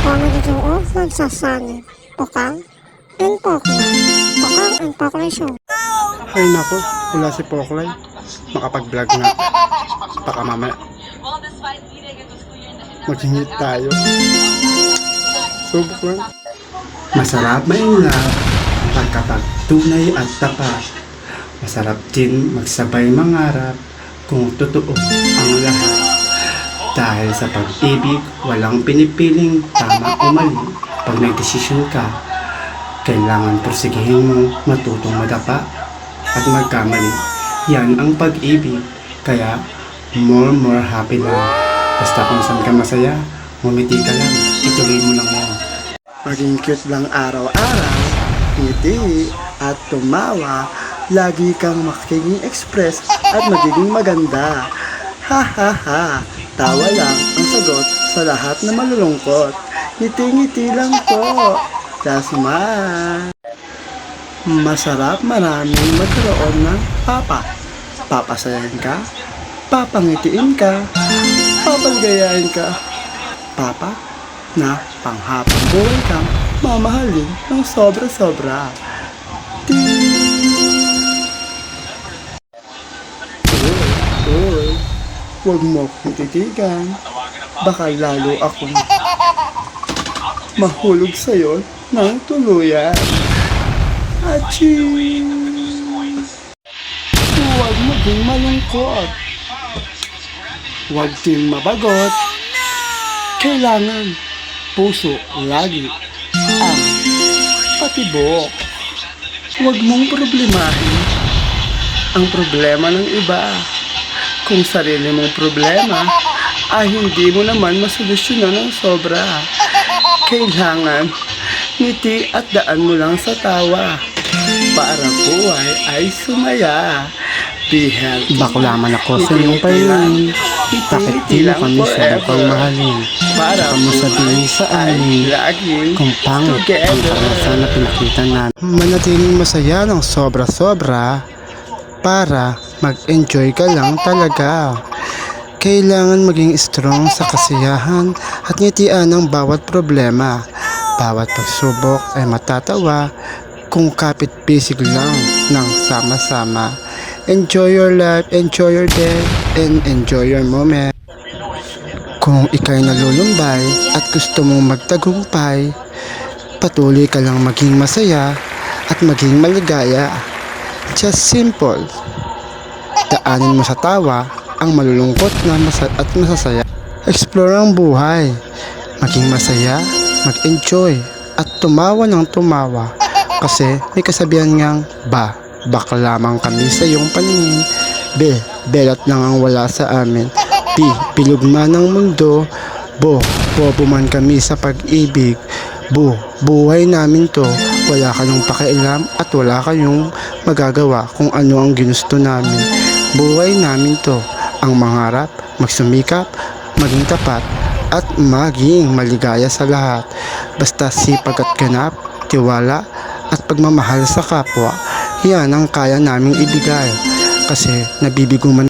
Ako nagiging nagsasanib. Pokang and Poklay. Pokang and Poklay Show. Ay nako, wala si Poklay. Makapag-vlog na. Baka mamaya mag-hingit tayo. Subok lang. Masarap mainlove pagkapag tunay at tapat. Masarap din magsabay mangarap kung totoo ang lahat. Dahil sa pag-ibig, walang pinipiling tama o mali. Pag nagdesisyon ka, kailangan porsigihin mo matutong madapa at magkamali. Yan ang pag-ibig. Kaya, more happy lang. Basta kung saan ka masaya, ngumiti ka lang. Ituloy mo lang yan. Maging cute lang araw-araw, ngiti at tumawa. Lagi kang makikipag-express at magiging maganda. Ha ha ha, tawa lang ang sagot sa lahat na malulungkot. Ngiti-ngiti lang po. That's man. Masarap maraming magkaroon ng papa. Papasayahin ka, papangitiin ka, papalgayahin ka. Papa na panghabang buhay kang mamahalin ng sobra-sobra. Uy, huwag mo akong titigan. Baka lalo akong mahulog sa'yo ng tuluyan. Achoo! Huwag maging malungkot. Huwag din mabagot. Kailangan puso lagi ang patibok. Huwag mong problemahin ang problema ng iba. Kung sarili mong problema ay hindi mo naman masolusyonan ng sobra. Kailangan ngiti at daan mo lang sa tawa para buhay ay sumaya. Be healthy. Bakulaman ako sa iyong pailin. Bakit di mo kami sabukang mahalin? Baka mo sabihin sa amin kung pangit ang karanasan na pinakita namin. Manatiling masaya ng sobra-sobra para mag-enjoy ka lang talaga. Kailangan maging strong sa kasiyahan at ngitian ng bawat problema. Bawat pagsubok ay matatawa kung kapit bisig lang ng sama-sama. Enjoy your life, enjoy your day, and enjoy your moment. Kung ika'y nalulumbay at gusto mong magtagumpay, patuloy ka lang maging masaya at maging maligaya. Just simple. Daanin mo sa tawa ang malulungkot na at masasaya. Explore ang buhay. Maging masaya, mag-enjoy, at tumawa ng tumawa. Kasi may kasabihan ngang, baka lamang kami sa iyong paningin. Belat lang ang wala sa amin. Bilog man ang mundo. Bobo man kami sa pag-ibig. Buhay namin to. Wala kayong pakialam at wala kayong magagawa kung ano ang ginusto namin. Buhay namin to. Ang mangarap, magsumikap, maging tapat, at maging maligaya sa lahat. Basta sipag at ganap, tiwala, at pagmamahal sa kapwa. Yan ang kaya naming ibigay. Kasi nabibigo man